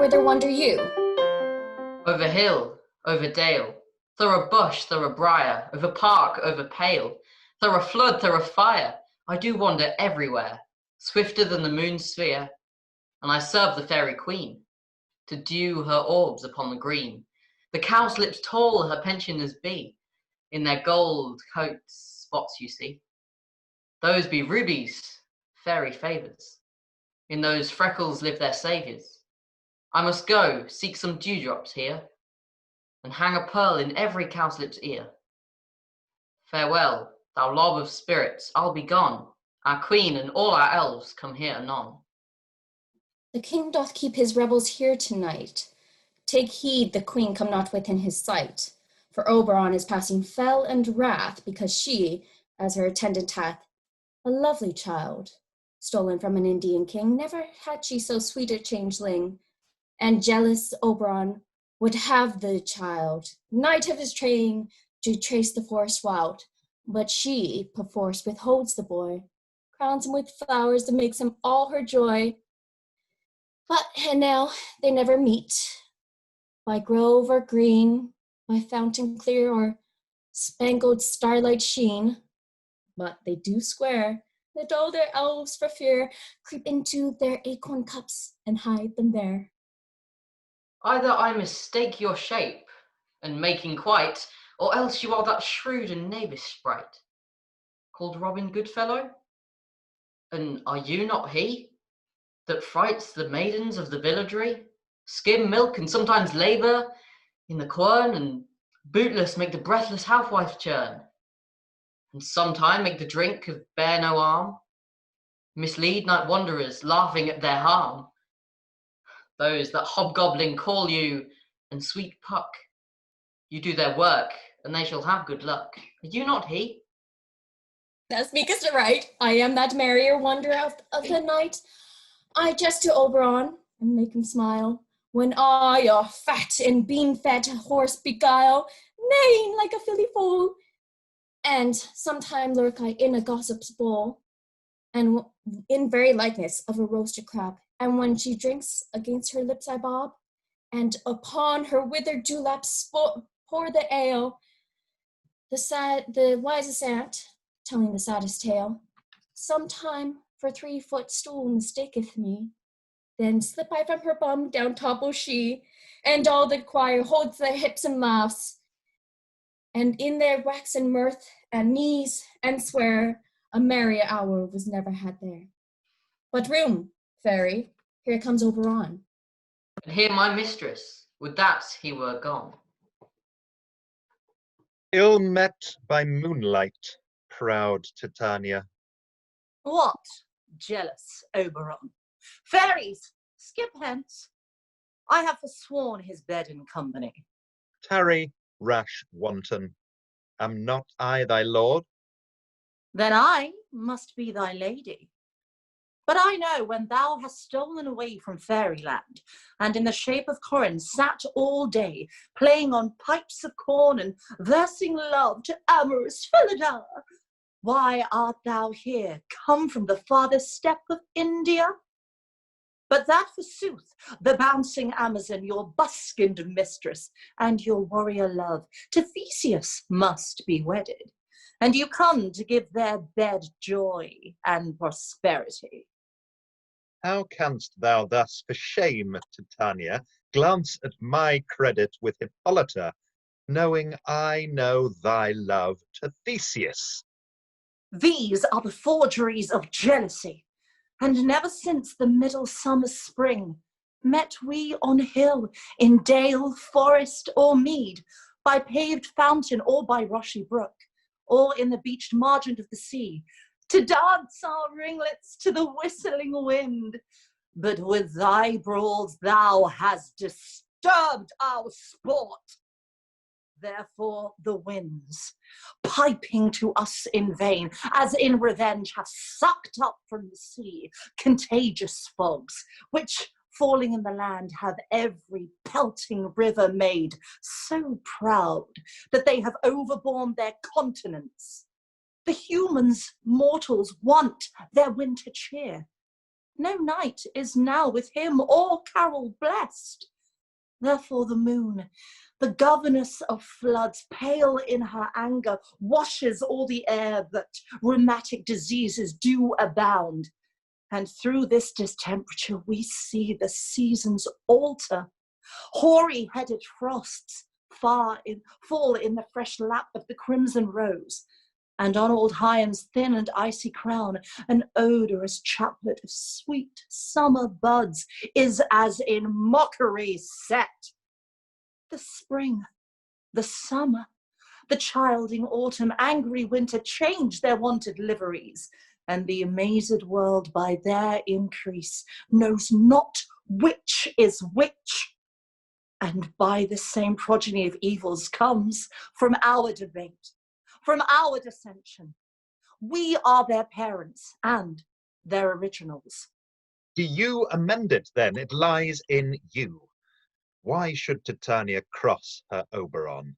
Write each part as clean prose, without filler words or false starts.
further wander you? Over hill, over dale, through a bush, through a briar, over park, over pale, through a flood, through a fire, I do wander everywhere, swifter than the moon's sphere, and I serve the fairy queen, to dew her orbs upon the green. The cowslips tall her pensioners be, in their gold coats spots you see. Those be rubies, fairy favours, in those freckles live their saviours. I must go seek some dewdrops here, and hang a pearl in every cowslip's ear. Farewell, thou lob of spirits, I'll be gone. Our queen and all our elves come here anon. The king doth keep his rebels here tonight. Take heed the queen come not within his sight, for Oberon is passing fell and wrath, because she, as her attendant hath, a lovely child, stolen from an Indian king. Never had she so sweet a changeling, and jealous Oberon would have the child, night of his train, to trace the forest wild, but she, perforce, withholds the boy, crowns him with flowers and makes him all her joy. But and now they never meet, by grove or green, by fountain clear or spangled starlight sheen, but they do swear that all their elves for fear creep into their acorn cups and hide them there. Either I mistake your shape, and making quite, or else you are that shrewd and knavish sprite, called Robin Goodfellow? And are you not he, that frights the maidens of the villagery, skim milk and sometimes labour in the quern, and bootless make the breathless housewife churn, and sometime make the drink of bear no arm, mislead night wanderers, laughing at their harm? Those that hobgoblin call you, and sweet Puck, you do their work, and they shall have good luck. Are you not he? Thou speakest right. I am that merrier wanderer of the night. I jest to Oberon, and make him smile, when I your fat and bean-fed horse beguile, neighing like a filly foal. And sometime lurk I in a gossip's bowl, and in very likeness of a roasted crab. And when she drinks, against her lips I bob, and upon her withered dewlaps pour the ale. The wisest aunt, telling the saddest tale, sometime for 3-foot stool mistaketh me. Then slip I from her bum, down topple she, and all the choir holds their hips and laughs, and in their waxen mirth and knees and swear, a merrier hour was never had there. But room, fairy, here comes Oberon. And here my mistress, would that he were gone. Ill met by moonlight, proud Titania. What, jealous Oberon? Fairies, skip hence. I have forsworn his bed and company. Tarry, rash wanton. Am not I thy lord? Then I must be thy lady. But I know when thou hast stolen away from fairyland, and in the shape of Corin sat all day, playing on pipes of corn and versing love to amorous Helena, why art thou here, come from the farthest step of India? But that forsooth, the bouncing Amazon, your buskined mistress, and your warrior love, to Theseus must be wedded, and you come to give their bed joy and prosperity. How canst thou thus, for shame, Titania, glance at my credit with Hippolyta, knowing I know thy love to Theseus? These are the forgeries of jealousy, and never since the middle summer spring met we on hill, in dale, forest, or mead, by paved fountain or by rushy brook, or in the beached margin of the sea, to dance our ringlets to the whistling wind. But with thy brawls thou hast disturbed our sport. Therefore the winds, piping to us in vain, as in revenge have sucked up from the sea contagious fogs, which, falling in the land, have every pelting river made so proud that they have overborne their continents. The humans, mortals, want their winter cheer, No night is now with him or carol blessed. Therefore the moon, the governess of floods, pale in her anger, washes all the air that rheumatic diseases do abound. And through this distemperature we see the seasons alter. Hoary-headed frosts fall in the fresh lap of the crimson rose, and on old Hyam's thin and icy crown an odorous chaplet of sweet summer buds is as in mockery set. The spring, the summer, the childing autumn, angry winter change their wonted liveries, and the amazed world by their increase knows not which is which. And by this same progeny of evils comes from our debate, from our dissension. We are their parents and their originals. Do you amend it then? It lies in you. Why should Titania cross her Oberon?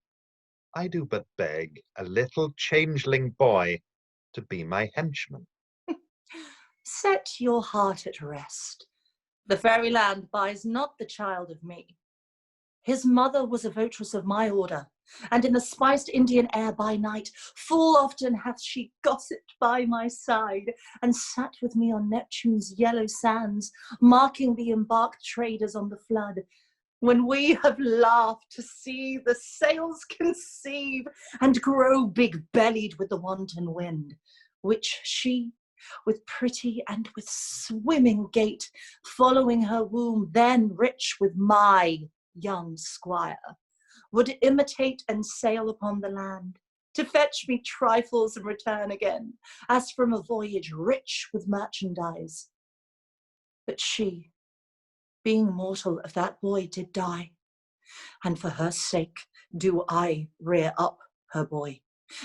I do but beg a little changeling boy to be my henchman. Set your heart at rest. The fairy land buys not the child of me. His mother was a votress of my order, and in the spiced Indian air by night, full often hath she gossiped by my side, and sat with me on Neptune's yellow sands, marking the embarked traders on the flood, when we have laughed to see the sails conceive and grow big-bellied with the wanton wind, which she, with pretty and with swimming gait, following her womb, then rich with my young squire, would imitate and sail upon the land, to fetch me trifles and return again, as from a voyage rich with merchandise. But she, being mortal of that boy, did die, and for her sake do I rear up her boy,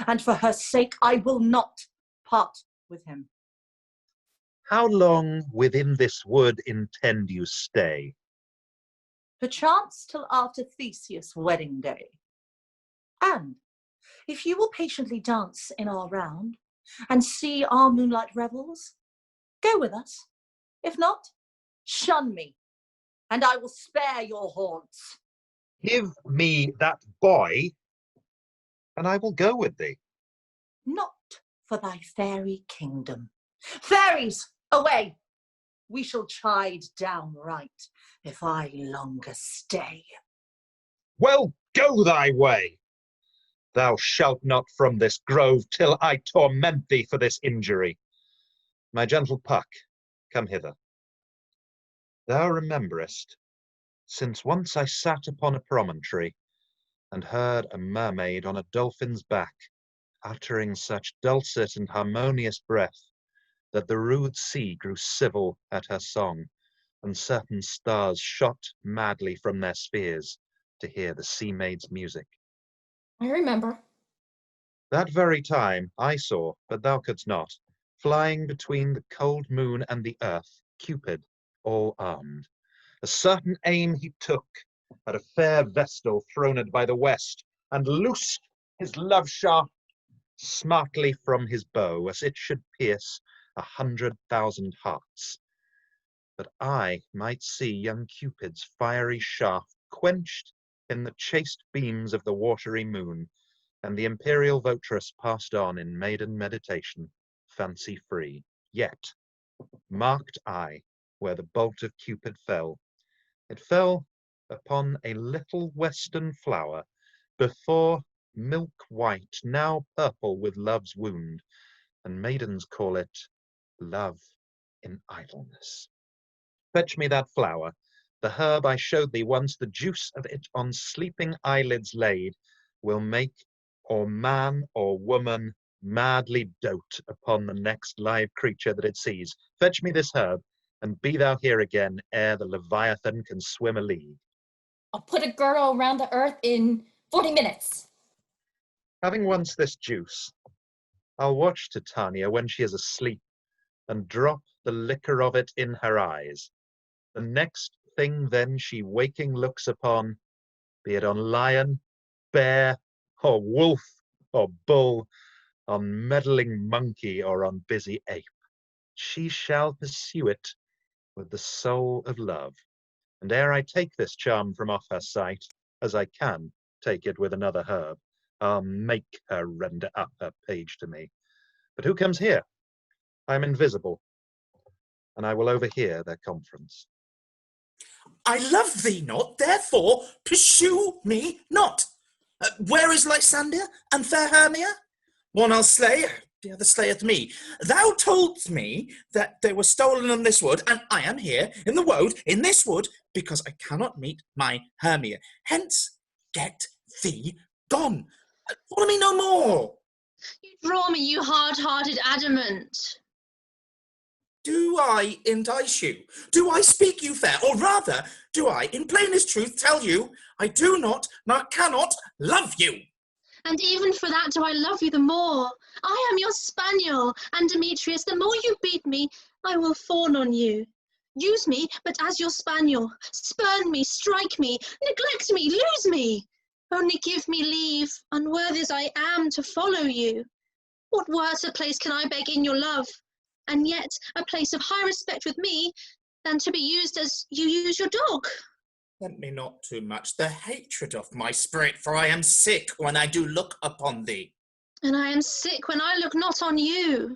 and for her sake I will not part with him. How long within this wood intend you stay? Perchance till after Theseus' wedding day. And if you will patiently dance in our round, and see our moonlight revels, go with us. If not, shun me, and I will spare your haunts. Give me that boy, and I will go with thee. Not for thy fairy kingdom. Fairies, away! We shall chide downright if I longer stay. Well, go thy way. Thou shalt not from this grove till I torment thee for this injury. My gentle Puck, come hither. Thou rememberest, since once I sat upon a promontory, and heard a mermaid on a dolphin's back, uttering such dulcet and harmonious breath, that the rude sea grew civil at her song, and certain stars shot madly from their spheres to hear the sea maid's music. I remember. That very time I saw, but thou couldst not, flying between the cold moon and the earth, Cupid, all armed. A certain aim he took at a fair vestal throned by the west, and loosed his love shaft smartly from his bow, as it should pierce 100,000 hearts. But I might see young Cupid's fiery shaft quenched in the chaste beams of the watery moon, and the imperial votress passed on in maiden meditation, fancy-free. Yet marked I where the bolt of Cupid fell. It fell upon a little western flower, before milk white, now purple with love's wound, and maidens call it love in idleness. Fetch me that flower, the herb I showed thee once, the juice of it on sleeping eyelids laid, will make or man or woman madly dote upon the next live creature that it sees. Fetch me this herb, and be thou here again ere the Leviathan can swim a league. I'll put a girdle around the earth in 40 minutes. Having once this juice, I'll watch Titania when she is asleep, and drop the liquor of it in her eyes. The next thing then she waking looks upon, be it on lion, bear, or wolf, or bull, on meddling monkey, or on busy ape, she shall pursue it with the soul of love. And ere I take this charm from off her sight, as I can take it with another herb, I'll make her render up her page to me. But who comes here? I am invisible, and I will overhear their conference. I love thee not, therefore pursue me not. Where is Lysander and fair Hermia? One I'll slay, the other slayeth me. Thou toldst me that they were stolen in this wood, and I am here in the wold, in this wood, because I cannot meet my Hermia. Hence, get thee gone. Follow me no more. You draw me, you hard-hearted adamant. Do I entice you? Do I speak you fair? Or rather, do I, in plainest truth, tell you, I do not, nor cannot love you? And even for that do I love you the more. I am your spaniel, and Demetrius, the more you beat me, I will fawn on you. Use me, but as your spaniel. Spurn me, strike me, neglect me, lose me. Only give me leave, unworthy as I am, to follow you. What worse a place can I beg in your love? And yet a place of high respect with me, than to be used as you use your dog. Tempt me not too much the hatred of my spirit, for I am sick when I do look upon thee. And I am sick when I look not on you.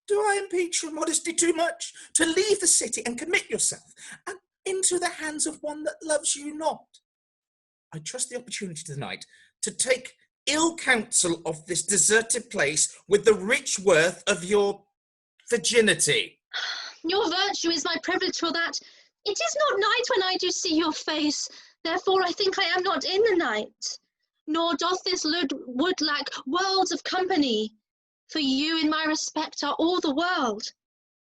Do I impeach your modesty too much, to leave the city and commit yourself and into the hands of one that loves you not? I trust the opportunity tonight to take ill counsel of this deserted place with the rich worth of your virginity. Your virtue is my privilege for that. It is not night when I do see your face, therefore I think I am not in the night. Nor doth this wood lack worlds of company, for you in my respect are all the world.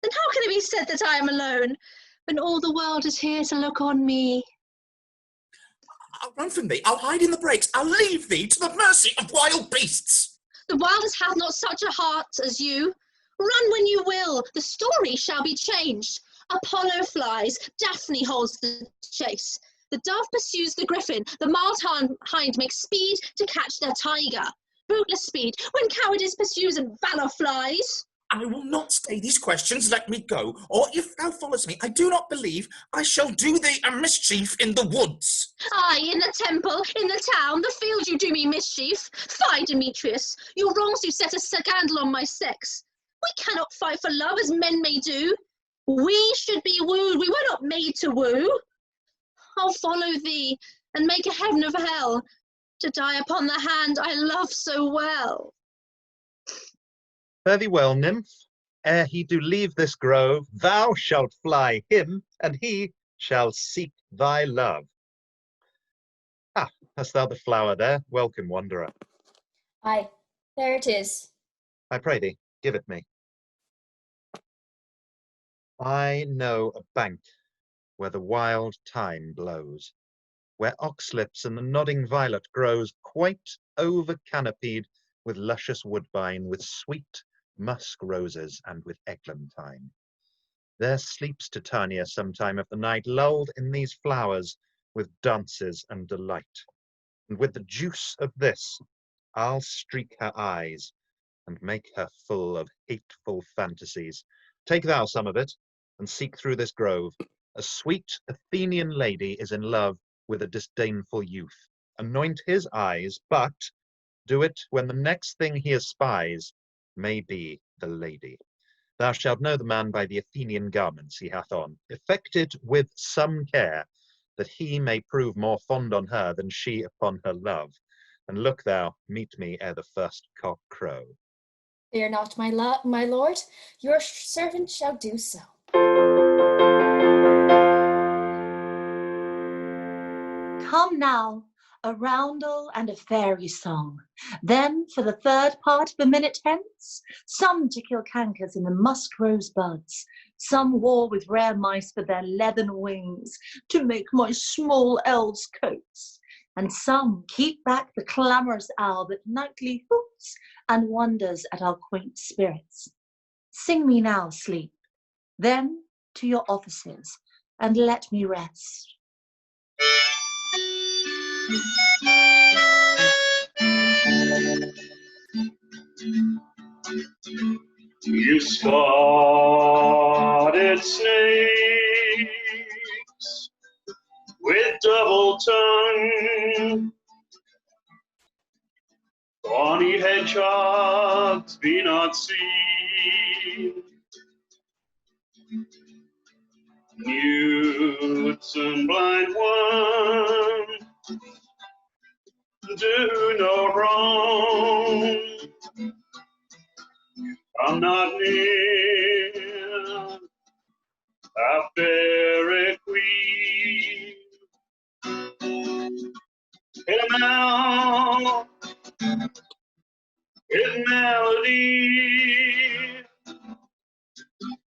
Then how can it be said that I am alone, when all the world is here to look on me? I'll run from thee, I'll hide in the brakes, I'll leave thee to the mercy of wild beasts. The wildest hath not such a heart as you. Run when you will, the story shall be changed. Apollo flies, Daphne holds the chase. The dove pursues the griffin, the mild hind makes speed to catch the tiger. Bootless speed, when cowardice pursues and valour flies. I will not stay these questions, let me go, or if thou followest me, I do not believe I shall do thee a mischief in the woods. Aye, in the temple, in the town, the field you do me mischief. Fie, Demetrius, your wrongs do set a scandal on my sex. We cannot fight for love as men may do. We should be wooed, we were not made to woo. I'll follow thee, and make a heaven of hell, to die upon the hand I love so well. Fare thee well, nymph. Ere he do leave this grove, thou shalt fly him, and he shall seek thy love. Ah, hast thou the flower there? Welcome, wanderer. Aye, there it is. I pray thee, give it me. I know a bank where the wild thyme blows, where oxlips and the nodding violet grows, quite over-canopied with luscious woodbine, with sweet musk roses, and with eglantine. There sleeps Titania sometime of the night, lulled in these flowers with dances and delight. And with the juice of this, I'll streak her eyes and make her full of hateful fantasies. Take thou some of it, and seek through this grove. A sweet Athenian lady is in love with a disdainful youth. Anoint his eyes, but do it when the next thing he espies may be the lady. Thou shalt know the man by the Athenian garments he hath on, effected with some care, that he may prove more fond on her than she upon her love. And look thou, meet me ere the first cock crow. Fear not, my lord, your servant shall do so. Come now, a roundel and a fairy song. Then, for the third part of a minute hence, some to kill cankers in the musk rose buds, some war with rare mice for their leathern wings, to make my small elves coats, and some keep back the clamorous owl that nightly hoots and wonders at our quaint spirits. Sing me now, sleep, then to your offices, and let me rest. You spotted and snakes with double tongue. Bonny hedgehogs be not seen, newts and blind ones do no wrong. I'm not near a fairy queen. Hit 'em out with melody,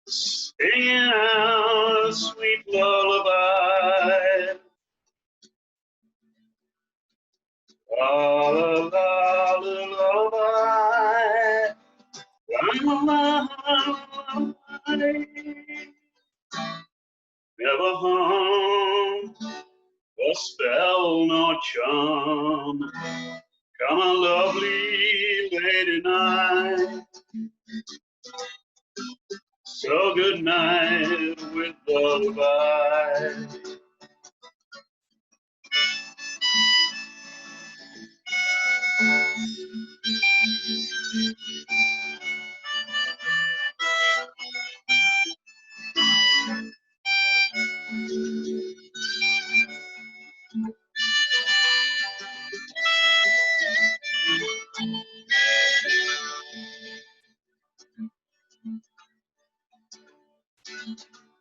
singing out a sweet lullaby. La la la la lullaby. La la la la. Never harm a spell nor charm. Come a lovely lady night. So good night with lullaby.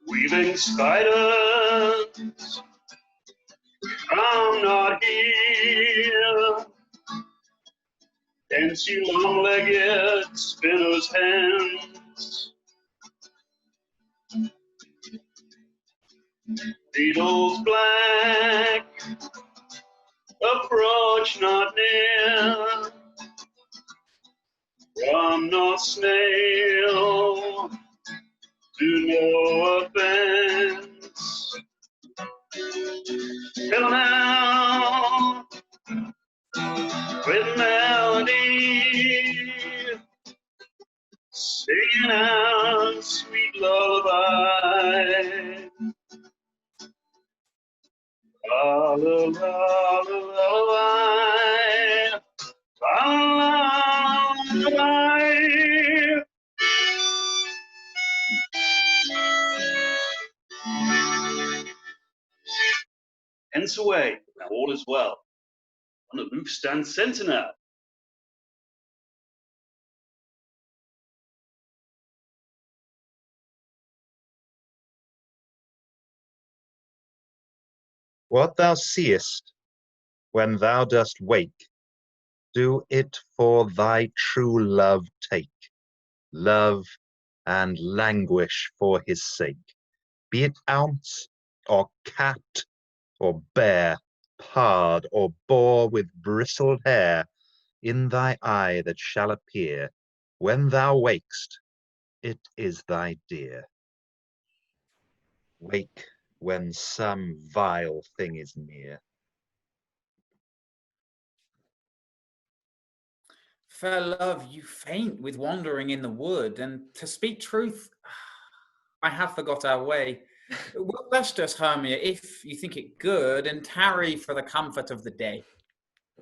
Weaving spiders, I'm not here. Dance you long-legged spinner's hands. Beetles black, approach not near. I'm not snail, do no offense. Fill 'em out with melody, singing out sweet lullaby. Lullaby, lullaby. Hence away, now all is well. On the roof stands sentinel. What thou seest when thou dost wake, do it for thy true love take. Love and languish for his sake. Be it ounce, or cat, or bear, pard, or boar with bristled hair, in thy eye that shall appear, when thou wakest, it is thy dear. Wake when some vile thing is near. Fair love, you faint with wandering in the wood, and to speak truth, I have forgot our way. Wilt rest us, Hermia, if you think it good, and tarry for the comfort of the day.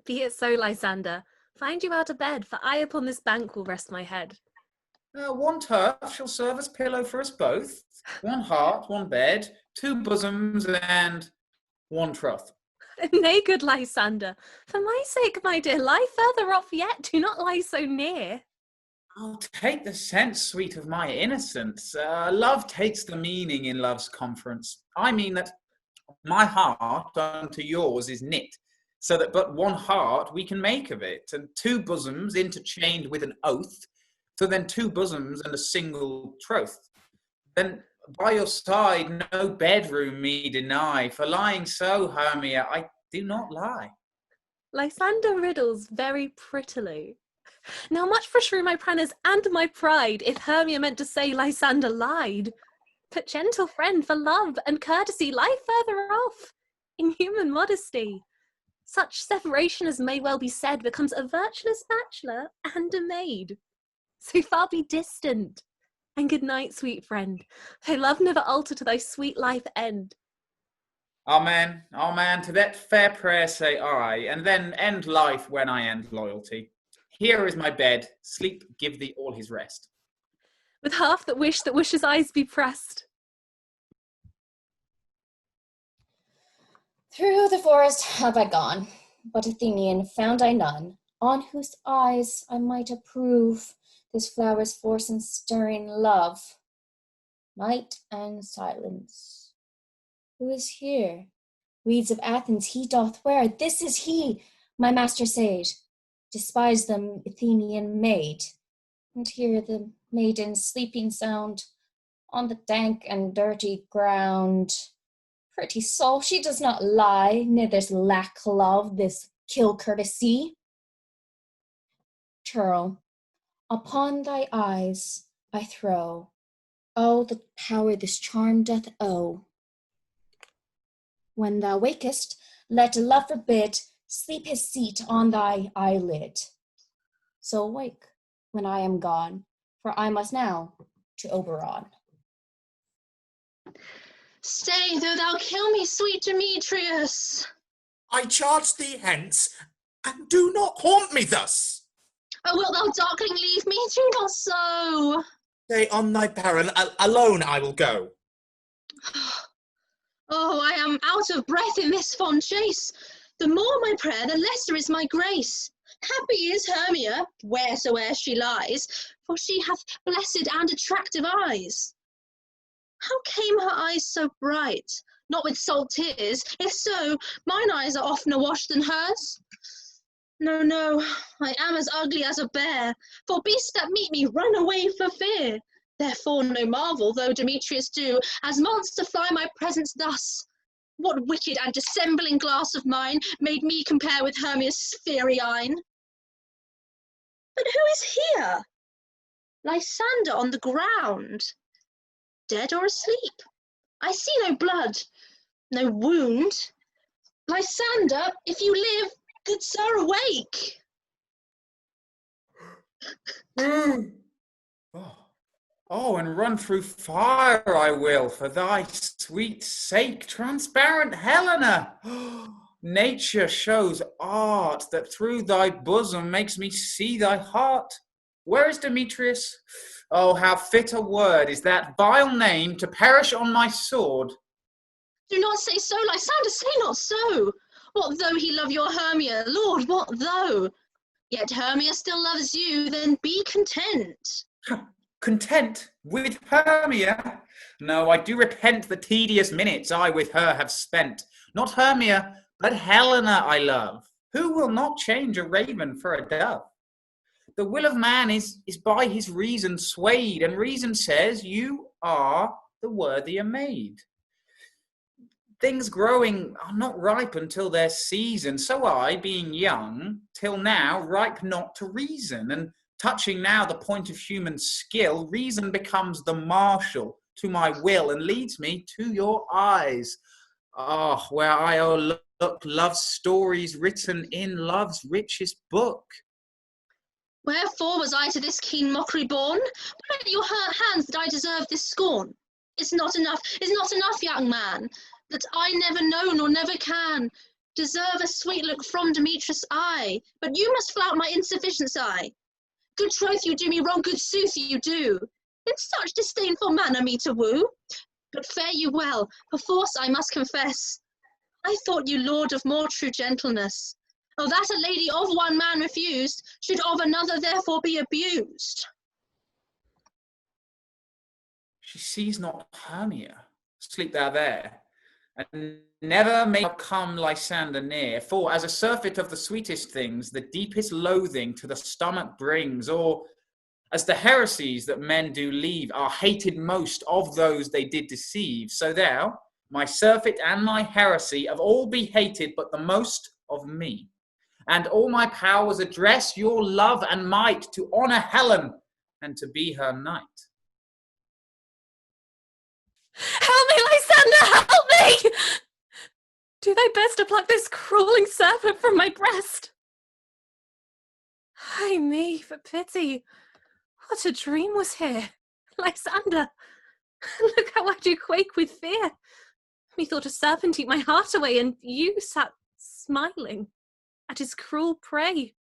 Be it so, Lysander. Find you out a bed, for I upon this bank will rest my head. One turf shall serve as pillow for us both, one heart, one bed, two bosoms, and one troth. Nay, good Lysander, for my sake, my dear, lie further off yet, do not lie so near. I'll take the sense, sweet, of my innocence. Love takes the meaning in love's conference. I mean that my heart unto yours is knit, so that but one heart we can make of it, and two bosoms interchained with an oath, so then two bosoms and a single troth. Then by your side no bedroom me deny, for lying so, Hermia, I do not lie. Lysander riddles very prettily. Now much for shrew my pranners and my pride, if Hermia meant to say Lysander lied. But gentle friend, for love and courtesy, lie further off, in human modesty. Such separation as may well be said becomes a virtuous bachelor and a maid. So far be distant, And good night, sweet friend. Thy love never alter to thy sweet life end. Amen, amen. To that fair prayer say I, and then end life when I end loyalty. Here is my bed. Sleep give thee all his rest. With half that wishes eyes be pressed. Through the forest have I gone, but Athenian found I none, on whose eyes I might approve this flower's force and stirring love. Night and silence. Who is here? Weeds of Athens he doth wear. This is he, my master sage. Despise them, Athenian maid, and hear the maiden's sleeping sound on the dank and dirty ground. Pretty soul, she does not lie, neither lack love, this kill courtesy. Churl, upon thy eyes I throw, oh, the power this charm doth owe. When thou wakest, let love forbid sleep his seat on thy eyelid. So wake when I am gone, for I must now to Oberon. Stay, though thou kill me, sweet Demetrius. I charge thee hence, and do not haunt me thus. Oh, wilt thou darkling leave me? Do not so. Stay on thy peril, alone I will go. Oh, I am out of breath in this fond chase. The more my prayer, the lesser is my grace. Happy is Hermia, wheresoe'er she lies, for she hath blessed and attractive eyes. How came her eyes so bright? Not with salt tears. If so, mine eyes are oftener washed than hers. No, no, I am as ugly as a bear, for beasts that meet me run away for fear. Therefore no marvel, though Demetrius do, as monster fly my presence thus. What wicked and dissembling glass of mine made me compare with Hermia's fiery eyne? But who is here? Lysander on the ground. Dead or asleep? I see no blood, no wound. Lysander, if you live, good sir, awake. Oh, and run through fire I will, for thy sweet sake, transparent Helena. Nature shows art that through thy bosom makes me see thy heart. Where is Demetrius? Oh, how fit a word is that vile name to perish on my sword. Do not say so, Lysander, say not so. What though he love your Hermia, Lord, what though? Yet Hermia still loves you, then be content. Content with Hermia? No, I do repent the tedious minutes I with her have spent. Not Hermia, but Helena I love. Who will not change a raven for a dove? The will of man is by his reason swayed, and reason says you are the worthier maid. Things growing are not ripe until their season, so I, being young, till now ripe not to reason, and touching now the point of human skill, reason becomes the marshal to my will, and leads me to your eyes. Ah, where I look love's stories written in love's richest book. Wherefore was I to this keen mockery born? What at your hands did I deserve this scorn? It's not enough, young man, that I never know nor never can deserve a sweet look from Demetrius' eye, but you must flout my insufficiency. Good troth you do me wrong, good sooth you do, in such disdainful manner me to woo. But fare you well, perforce I must confess, I thought you lord of more true gentleness. Oh, that a lady of one man refused, should of another therefore be abused. She sees not Hermia. Sleep thou there, and never may come Lysander near, for as a surfeit of the sweetest things, the deepest loathing to the stomach brings, or as the heresies that men do leave are hated most of those they did deceive, so thou, my surfeit and my heresy, of all be hated but the most of me. And all my powers address your love and might to honour Helen and to be her knight. Help me, Lysander, help me! Do thy best to pluck this crawling serpent from my breast. Ay me, for pity, what a dream was here. Lysander, look how I do quake with fear. Methought a serpent eat my heart away, and you sat smiling at his cruel prey.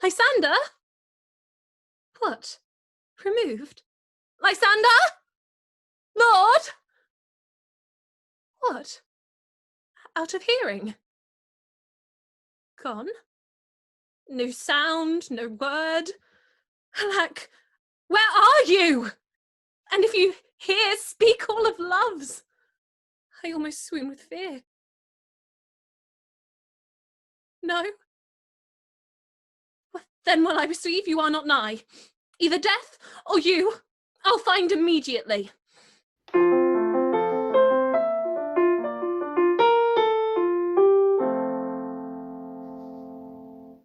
Lysander? What? Removed? Lysander? Lord? What? Out of hearing? Gone? No sound, no word. Alack, where are you? And if you hear, speak all of loves. I almost swoon with fear. No? Well, then will I perceive you are not nigh. Either death or you, I'll find immediately.